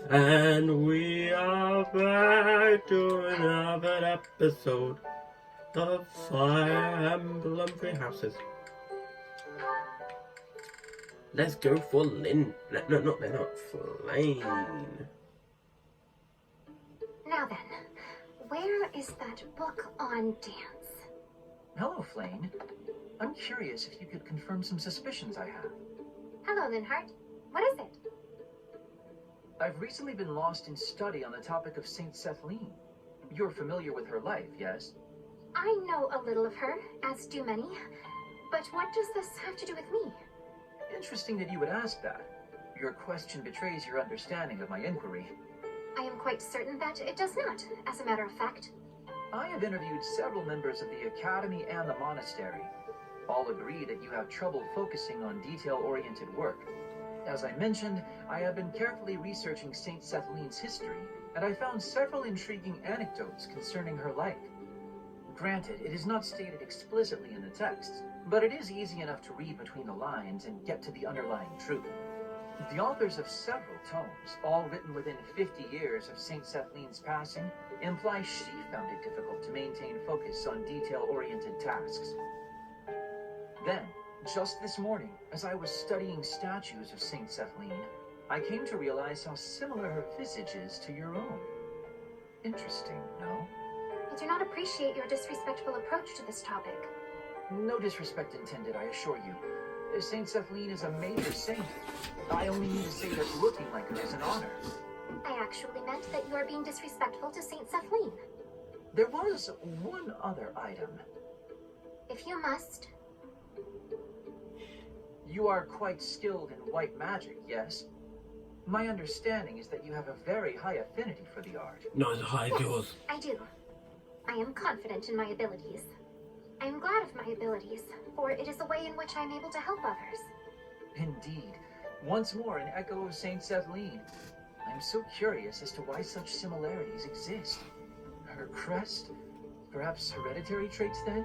And we are back to another episode of Fire Emblem Three Houses. Let's go for Lynn. No, not Lynn, not Flame. Now then, where is that book on dance? Hello, Flame. I'm curious if you could confirm some suspicions I have. Hello, Linhart. What is it? I've recently been lost in study on the topic of Saint Sethlene. You're familiar with her life, yes? I know a little of her, as do many. But what does this have to do with me? Interesting that you would ask that. Your question betrays your understanding of my inquiry. I am quite certain that it does not, as a matter of fact. I have interviewed several members of the Academy and the Monastery. All agree that you have trouble focusing on detail-oriented work. As I mentioned, I have been carefully researching Saint Sethlene's history, and I found several intriguing anecdotes concerning her life. Granted, it is not stated explicitly in the text, but it is easy enough to read between the lines and get to the underlying truth. The authors of several tomes, all written within 50 years of Saint Sethlene's passing, imply she found it difficult to maintain focus on detail-oriented tasks. Then, just this morning, as I was studying statues of Saint Sethlene, I came to realize how similar her visage is to your own. Interesting, no? I do not appreciate your disrespectful approach to this topic. No disrespect intended, I assure you. Saint Sethlene is a major saint. I only mean to say that looking like her is an honor. I actually meant that you are being disrespectful to Saint Sethlene. There was one other item. If you must. You are quite skilled in white magic, yes? My understanding is that you have a very high affinity for the art. Not as high as Yes, yours. I do. I am confident in my abilities. I am glad of my abilities, for it is a way in which I am able to help others. Indeed. Once more an echo of Saint Sethlene. I'm so curious as to why such similarities exist. Her crest? Perhaps hereditary traits then?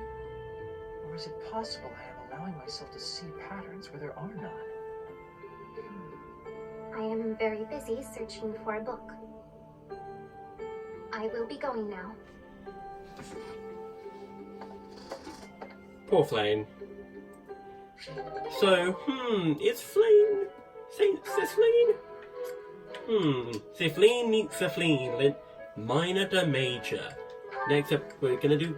Or is it possible I am allowing myself to see patterns where there are none? I am very busy searching for a book. I will be going now. Poor Flame. So, is Flame Saint Sethlene? Sethlene meets Sethlene. Minor to major. Next up, we're gonna do.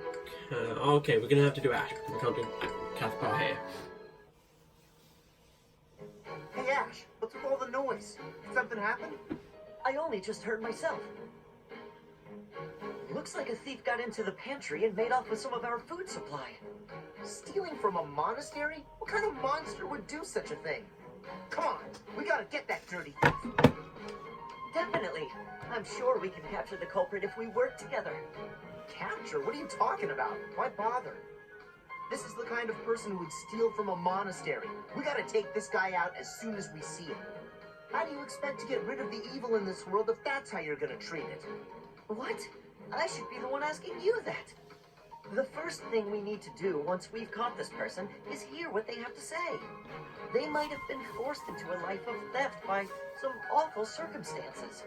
Okay, we're gonna have to do Ash. We can't do Caspar here. Hey Ash, what's with all the noise? Did something happen? I only just heard myself. Looks like a thief got into the pantry and made off with some of our food supply. Stealing from a monastery? What kind of monster would do such a thing? Come on, we gotta get that dirty thief. Definitely. I'm sure we can capture the culprit if we work together. Capture? What are you talking about? Why bother? This is the kind of person who would steal from a monastery. We gotta take this guy out as soon as we see him. How do you expect to get rid of the evil in this world if that's how you're gonna treat it? What? I should be the one asking you that. The first thing we need to do once we've caught this person is hear what they have to say. They might have been forced into a life of theft by some awful circumstances.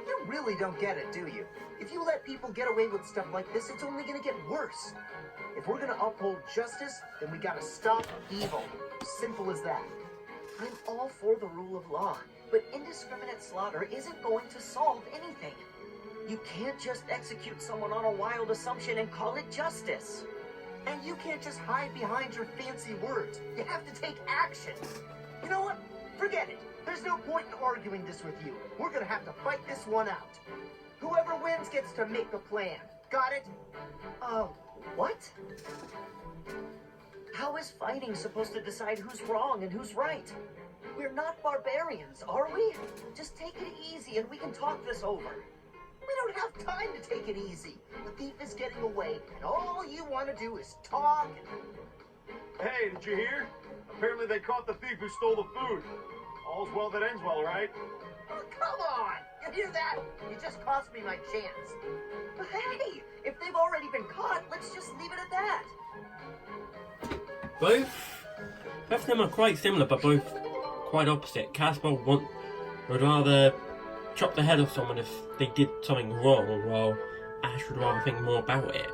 You really don't get it, do you? If you let people get away with stuff like this, it's only gonna get worse. If we're gonna uphold justice, then we gotta stop evil. Simple as that. I'm all for the rule of law, but indiscriminate slaughter isn't going to solve anything. You can't just execute someone on a wild assumption and call it justice. And you can't just hide behind your fancy words. You have to take action. You know what? Forget it. There's no point in arguing this with you. We're gonna have to fight this one out. Whoever wins gets to make the plan. Got it? What? How is fighting supposed to decide who's wrong and who's right? We're not barbarians, are we? Just take it easy and we can talk this over. We don't have time to take it easy. The thief is getting away, and all you want to do is talk and... Hey, did you hear? Apparently they caught the thief who stole the food. All's well that ends well, right? Oh, come on! You hear that? You just cost me my chance. But hey, if they've already been caught, let's just leave it at that. Both of them are quite similar, but both quite opposite. Caspar would rather chop the head off someone if they did something wrong, while Ash would rather think more about it.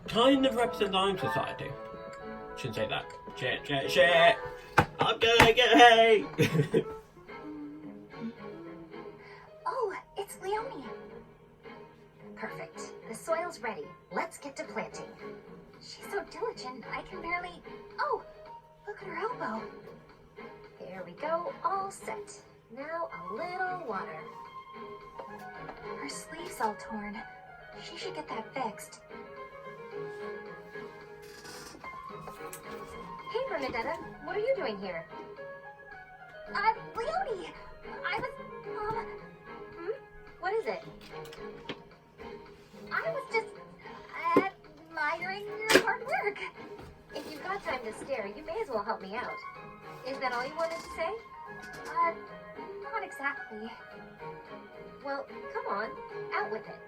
Kind of represents our own society. Shouldn't say that. Shit. I'm gonna get hate. Oh, it's Leonie. Perfect. The soil's ready. Let's get to planting. She's so diligent, I can barely... Oh, look at her elbow. There we go, all set. Now a little water. Her sleeve's all torn. She should get that fixed. Hey, Bernadetta, what are you doing here? Leonie! I was, What is it? I was just admiring your hard work. If you've got time to stare, you may as well help me out. Is that all you wanted to say? Not exactly. Well, come on, out with it.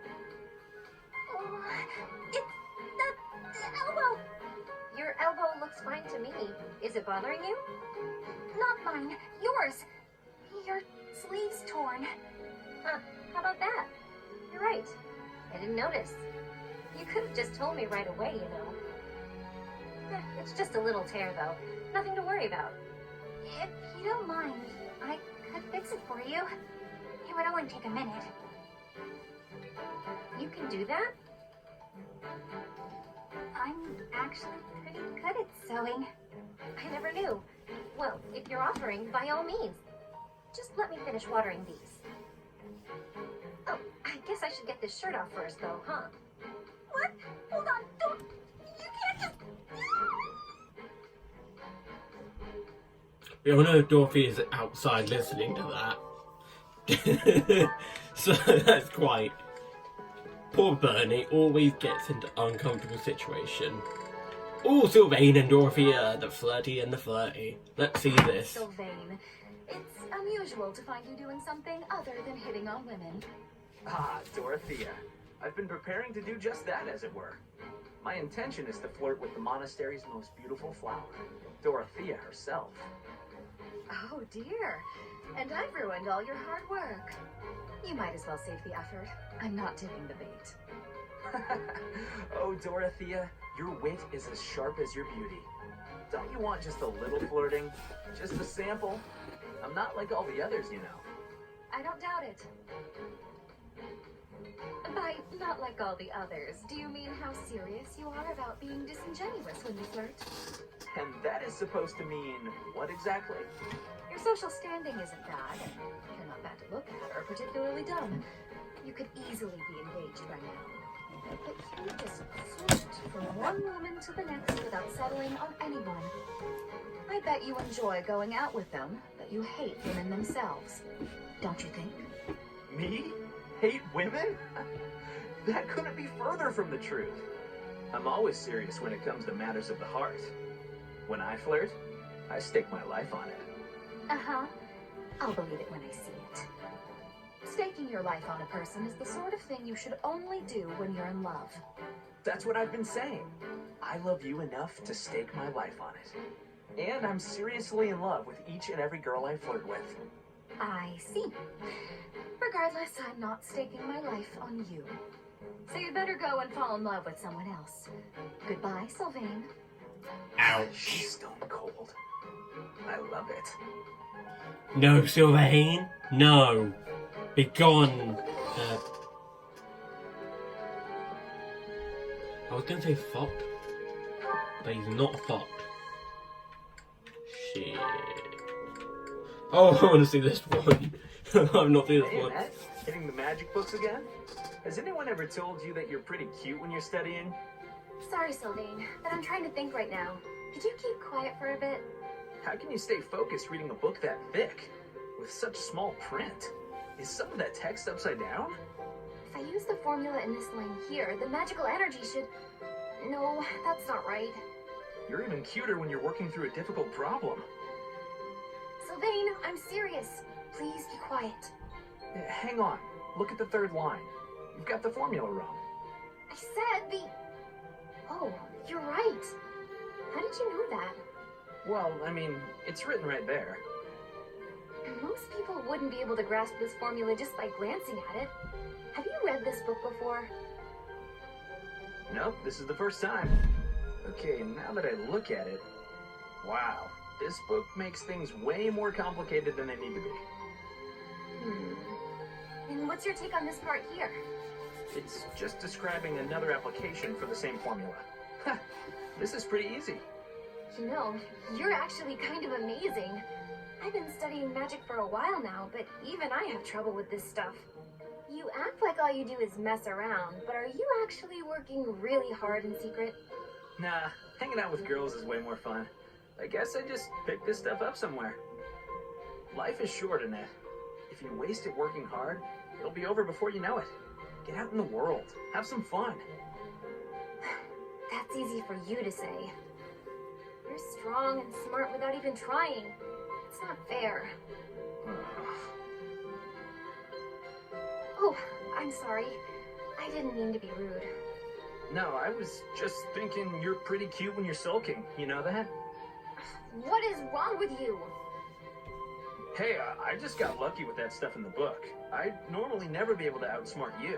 Oh, it's the elbow. Your elbow looks fine to me. Is it bothering you? Not mine, yours. Your sleeve's torn. Huh, how about that? You're right. I didn't notice. You could have just told me right away, you know. It's just a little tear, though. Nothing to worry about. If you don't mind, I could fix it for you. It would only take a minute. You can do that? I'm actually pretty good at sewing. I never knew. Well, if you're offering, by all means. Just let me finish watering these. Oh, I guess I should get this shirt off first, though, huh? What? Hold on, don't... You can't just... We all know Dorothy is outside listening to that. So that's quite... Poor Bernie always gets into uncomfortable situation. Oh, Sylvain and Dorothy are the flirty and the flirty. Let's see this. Sylvain, it's unusual to find you doing something other than hitting on women. Ah, Dorothea. I've been preparing to do just that, as it were. My intention is to flirt with the monastery's most beautiful flower, Dorothea herself. Oh dear, and I've ruined all your hard work. You might as well save the effort. I'm not taking the bait. Oh, Dorothea, your wit is as sharp as your beauty. Don't you want just a little flirting? Just a sample? I'm not like all the others, you know. I don't doubt it. By not like all the others, do you mean how serious you are about being disingenuous when you flirt? And that is supposed to mean what exactly? Your social standing isn't bad, and you're not bad to look at or particularly dumb. You could easily be engaged by now. But you just flirt from one woman to the next without settling on anyone. I bet you enjoy going out with them, but you hate women themselves. Don't you think? Me? Hate women? That couldn't be further from the truth. I'm always serious when it comes to matters of the heart. When I flirt, I stake my life on it. Uh-huh. I'll believe it when I see it. Staking your life on a person is the sort of thing you should only do when you're in love. That's what I've been saying. I love you enough to stake my life on it. And I'm seriously in love with each and every girl I flirt with. I see. Regardless, I'm not staking my life on you. So you'd better go and fall in love with someone else. Goodbye, Sylvain. Ouch. She's stone cold. I love it. No, Sylvain. No. Be gone. I was gonna say fucked, but he's not fucked. Shit. Oh, I want to see this one. I've not seen this Hey, one. Matt, hitting the magic books again? Has anyone ever told you that you're pretty cute when you're studying? Sorry, Sylvain, but I'm trying to think right now. Could you keep quiet for a bit? How can you stay focused reading a book that thick? With such small print? Is some of that text upside down? If I use the formula in this line here, the magical energy should... No, that's not right. You're even cuter when you're working through a difficult problem. Sylvain, I'm serious. Please be quiet. Hang on. Look at the third line. You've got the formula wrong. I said the... Oh, you're right. How did you know that? Well, I mean, it's written right there. Hmm? most people wouldn't be able to grasp this formula just by glancing at it. Have you read this book before? Nope, this is the first time. Okay, now that I look at it, wow, this book makes things way more complicated than they need to be. And what's your take on this part here? It's just describing another application for the same formula. Ha, this is pretty easy. You know, you're actually kind of amazing. I've been studying magic for a while now, but even I have trouble with this stuff. You act like all you do is mess around, but are you actually working really hard in secret? Nah, hanging out with girls is way more fun. I guess I just picked this stuff up somewhere. Life is short, Annette. If you waste it working hard, it'll be over before you know it. Get out in the world. Have some fun. That's easy for you to say. You're strong and smart without even trying. It's not fair. Oh, I'm sorry. I didn't mean to be rude. No, I was just thinking you're pretty cute when you're sulking. You know that? What is wrong with you? Hey, I just got lucky with that stuff in the book. I'd normally never be able to outsmart you.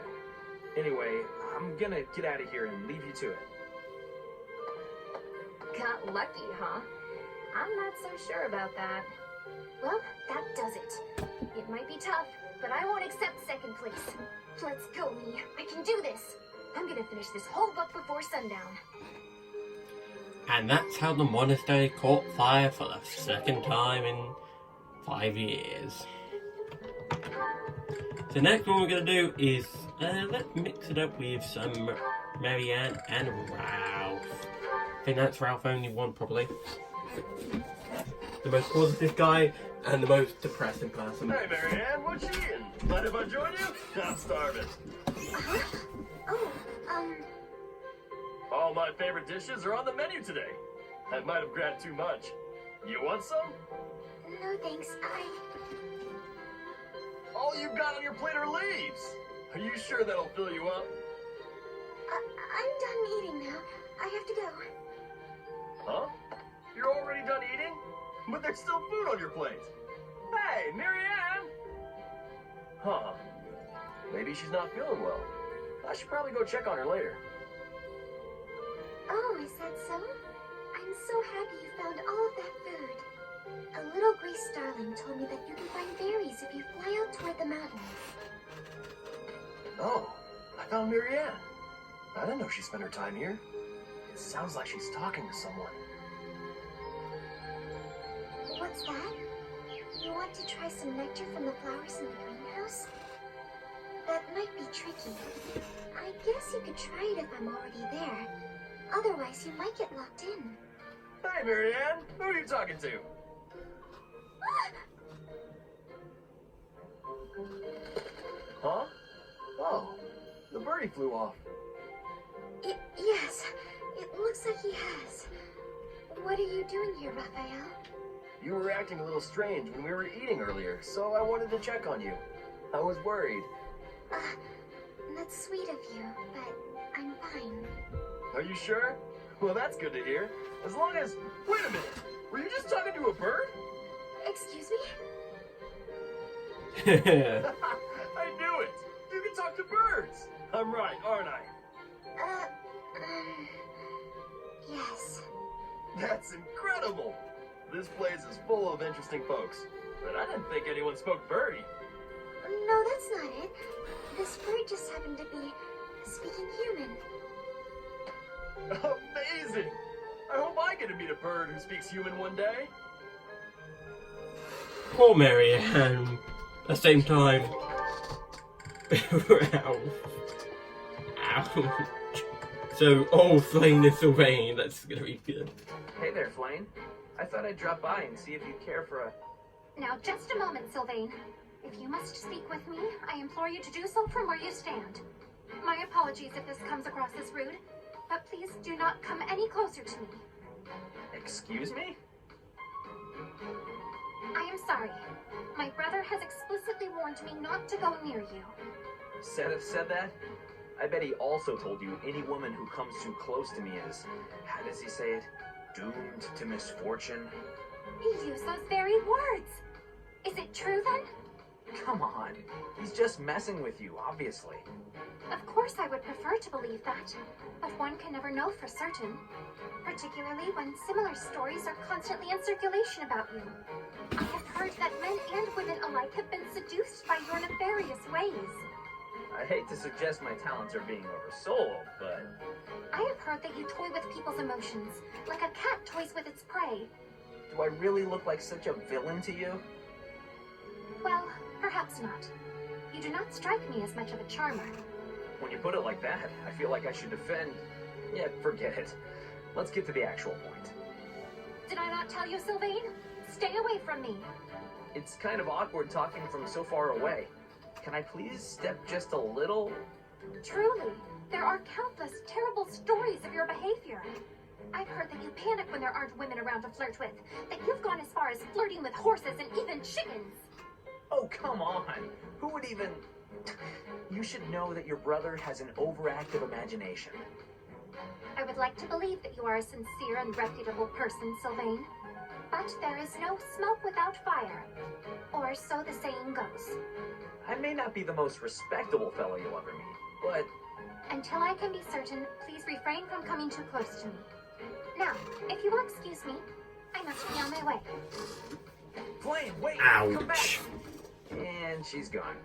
Anyway, I'm gonna get out of here and leave you to it. Got lucky, huh? I'm not so sure about that. Well, that does it. It might be tough, but I won't accept second place. Let's go, me. I can do this. I'm gonna finish this whole book before sundown. And that's how the monastery caught fire for the second time in 5 years. So next one we're going to do is, let's mix it up with some Marianne and Ralph. I think that's Ralph only one probably. The most positive guy and the most depressing person. Hey, Marianne, what you eating? Mind if I join you? I'm starving. Oh, All my favorite dishes are on the menu today. I might have grabbed too much. You want some? no thanks. All you've got on your plate are leaves. Are you sure that'll fill you up? I'm done eating now. I have to go. Huh? You're already done eating? But there's still food on your plate. Hey, Marianne! Huh. Maybe she's not feeling well. I should probably go check on her later. Oh, is that so? I'm so happy you found all of that food. A little gray starling told me that you can find berries if you fly out toward the mountains. Oh, I found Marianne. I didn't know she spent her time here. It sounds like she's talking to someone. What's that? You want to try some nectar from the flowers in the greenhouse? That might be tricky. I guess you could try it if I'm already there. Otherwise, you might get locked in. Hey, Marianne, who are you talking to? Huh? Oh, the birdie flew off. Yes, it looks like he has. What are you doing here, Raphael? You were acting a little strange when we were eating earlier, so I wanted to check on you. I was worried. That's sweet of you, but I'm fine. Are you sure? Well, that's good to hear. As long as... Wait a minute! Were you just talking to a bird? Excuse me? I knew it! You can talk to birds! I'm right, aren't I? Yes. That's incredible! This place is full of interesting folks. But I didn't think anyone spoke birdie. No, that's not it. This bird just happened to be speaking human. Amazing! I hope I get to meet a bird who speaks human one day. Poor Marianne. At the same time. Ouch. Ouch. So, Flane and Sylvain, that's gonna be good. Hey there, Flane. I thought I'd drop by and see if you'd care for a... Now, just a moment, Sylvain. If you must speak with me, I implore you to do so from where you stand. My apologies if this comes across as rude, but please do not come any closer to me. Excuse me? I am sorry. My brother has explicitly warned me not to go near you. Said that? I bet he also told you any woman who comes too close to me is, how does he say it, doomed to misfortune? He used those very words. Is it true then? Come on. He's just messing with you, obviously. Of course I would prefer to believe that, but one can never know for certain. Particularly when similar stories are constantly in circulation about you. I have heard that men and women alike have been seduced by your nefarious ways. I hate to suggest my talents are being oversold, but... I have heard that you toy with people's emotions, like a cat toys with its prey. Do I really look like such a villain to you? Well, perhaps not. You do not strike me as much of a charmer. When you put it like that, I feel like I should defend... Yeah, forget it. Let's get to the actual point. Did I not tell you, Sylvain? Stay away from me. It's kind of awkward talking from so far away. Can I please step just a little? Truly, there are countless terrible stories of your behavior. I've heard that you panic when there aren't women around to flirt with, that you've gone as far as flirting with horses and even chickens. Oh, come on. Who would even... You should know that your brother has an overactive imagination. I would like to believe that you are a sincere and reputable person, Sylvain. But there is no smoke without fire. Or so the saying goes. I may not be the most respectable fellow you'll ever meet, but... Until I can be certain, please refrain from coming too close to me. Now, if you will excuse me, I must be on my way. Flame, wait! Ouch. Come back! And she's gone.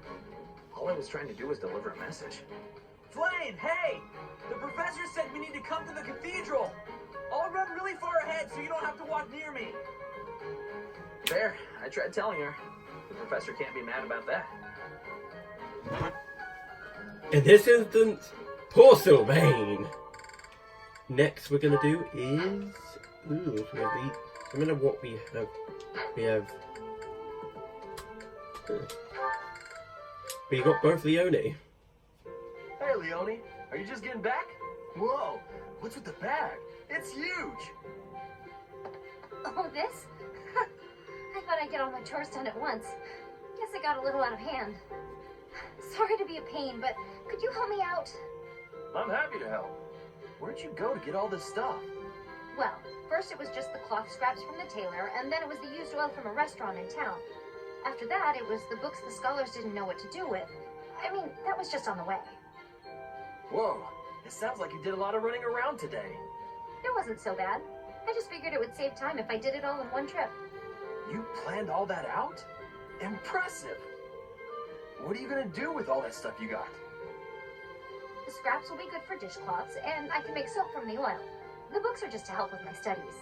All I was trying to do was deliver a message. Flame, hey! The professor said we need to come to the cathedral! I'll run really far ahead so you don't have to walk near me. There, I tried telling her. The professor can't be mad about that. In this instance, poor Sylvain. Next we're gonna do is... Ooh, we have the... I don't know what we have. We got both Leone. Hey, Leone. Are you just getting back? Whoa. What's with the bag? It's huge. Oh, this? I thought I'd get all my chores done at once. Guess it got a little out of hand. Sorry to be a pain, but could you help me out? I'm happy to help. Where'd you go to get all this stuff? Well, first it was just the cloth scraps from the tailor, and then it was the used oil from a restaurant in town. After that, it was the books the scholars didn't know what to do with. I mean, that was just on the way. Whoa. It sounds like you did a lot of running around today. It wasn't so bad. I just figured it would save time if I did it all in one trip. You planned all that out? Impressive. What are you gonna do with all that stuff you got? The scraps will be good for dishcloths, and I can make soap from the oil. The books are just to help with my studies.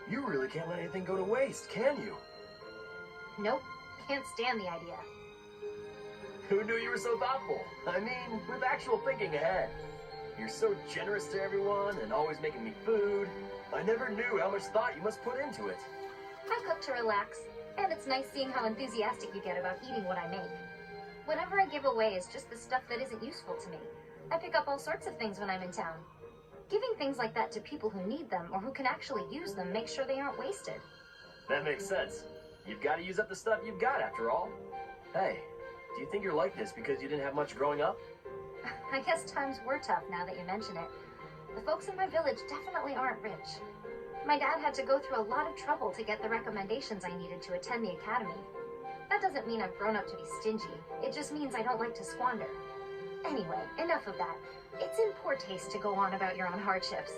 You really can't let anything go to waste, can you? Nope, can't stand the idea. Who knew you were so thoughtful? I mean, with actual thinking ahead. You're so generous to everyone and always making me food. I never knew how much thought you must put into it. I cook to relax, and it's nice seeing how enthusiastic you get about eating what I make. Whatever I give away is just the stuff that isn't useful to me. I pick up all sorts of things when I'm in town. Giving things like that to people who need them or who can actually use them makes sure they aren't wasted. That makes sense. You've got to use up the stuff you've got, after all. Hey, do you think you're like this because you didn't have much growing up? I guess times were tough now that you mention it. The folks in my village definitely aren't rich. My dad had to go through a lot of trouble to get the recommendations I needed to attend the academy. That doesn't mean I've grown up to be stingy. It just means I don't like to squander. Anyway, enough of that. It's in poor taste to go on about your own hardships.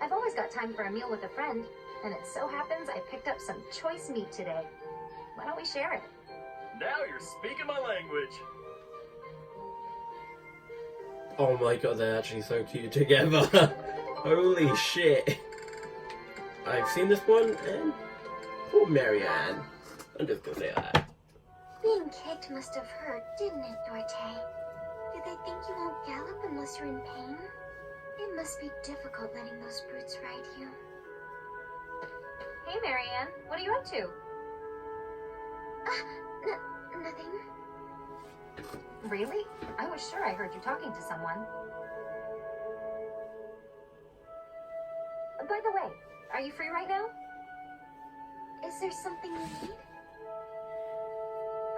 I've always got time for a meal with a friend, and it so happens I picked up some choice meat today. Why don't we share it? Now you're speaking my language. Oh my god, they're actually so cute together. Holy shit. I've seen this one, and poor Marianne. I'm just gonna say that. Being kicked must have hurt, didn't it, Dorte? Do they think you won't gallop unless you're in pain? It must be difficult letting those brutes ride you. Hey, Marianne. What are you up to? Nothing. Really? I was sure I heard you talking to someone. By the way, are you free right now? Is there something you need?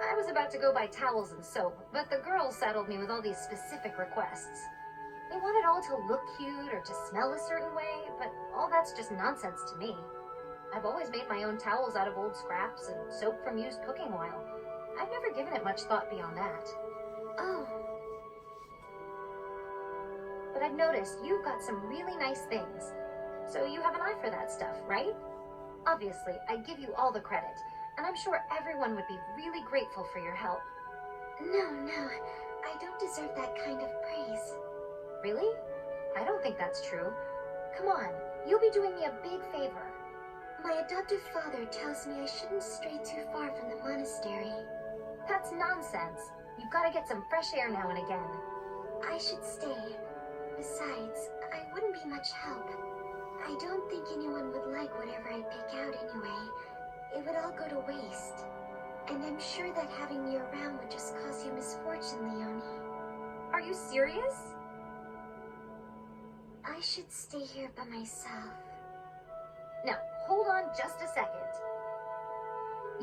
I was about to go buy towels and soap, but the girls saddled me with all these specific requests. They want it all to look cute or to smell a certain way, but all that's just nonsense to me. I've always made my own towels out of old scraps and soap from used cooking oil. I've never given it much thought beyond that. Oh, But I've noticed you've got some really nice things. So you have an eye for that stuff, right? Obviously, I give you all the credit, and I'm sure everyone would be really grateful for your help. no, I don't deserve that kind of praise. Really? I don't think that's true. Come on, you'll be doing me a big favor. My adoptive father tells me I shouldn't stray too far from the monastery. That's nonsense. You've got to get some fresh air now and again. I should stay. Besides, I wouldn't be much help. I don't think anyone would like whatever I pick out anyway. It would all go to waste. And I'm sure that having me around would just cause you misfortune, Leonie. Are you serious? I should stay here by myself. Now, hold on just a second.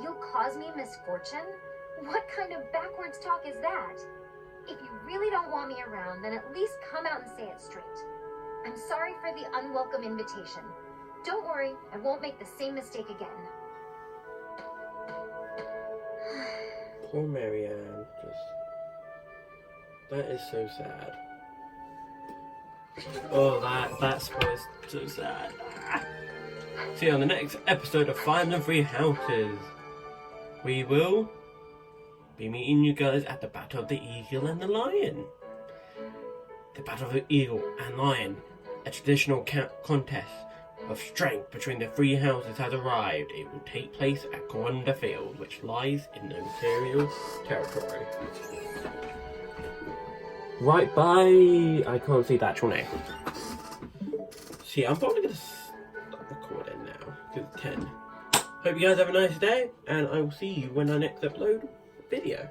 You'll cause me misfortune? What kind of backwards talk is that? If you really don't want me around, then at least come out and say it straight. I'm sorry for the unwelcome invitation. Don't worry, I won't make the same mistake again. Poor Marianne. That is so sad. Oh, that was so sad. See you on the next episode of Finding the Three Houses. We will be meeting you guys at the Battle of the Eagle and the Lion. The Battle of the Eagle and Lion, a traditional contest of strength between the three houses, has arrived. It will take place at Gwenda Field, which lies in the Imperial territory. Right by... I can't see the actual name. See, I'm probably going to stop recording now, because it's 10. Hope you guys have a nice day, and I will see you when I next upload video.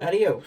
Adios.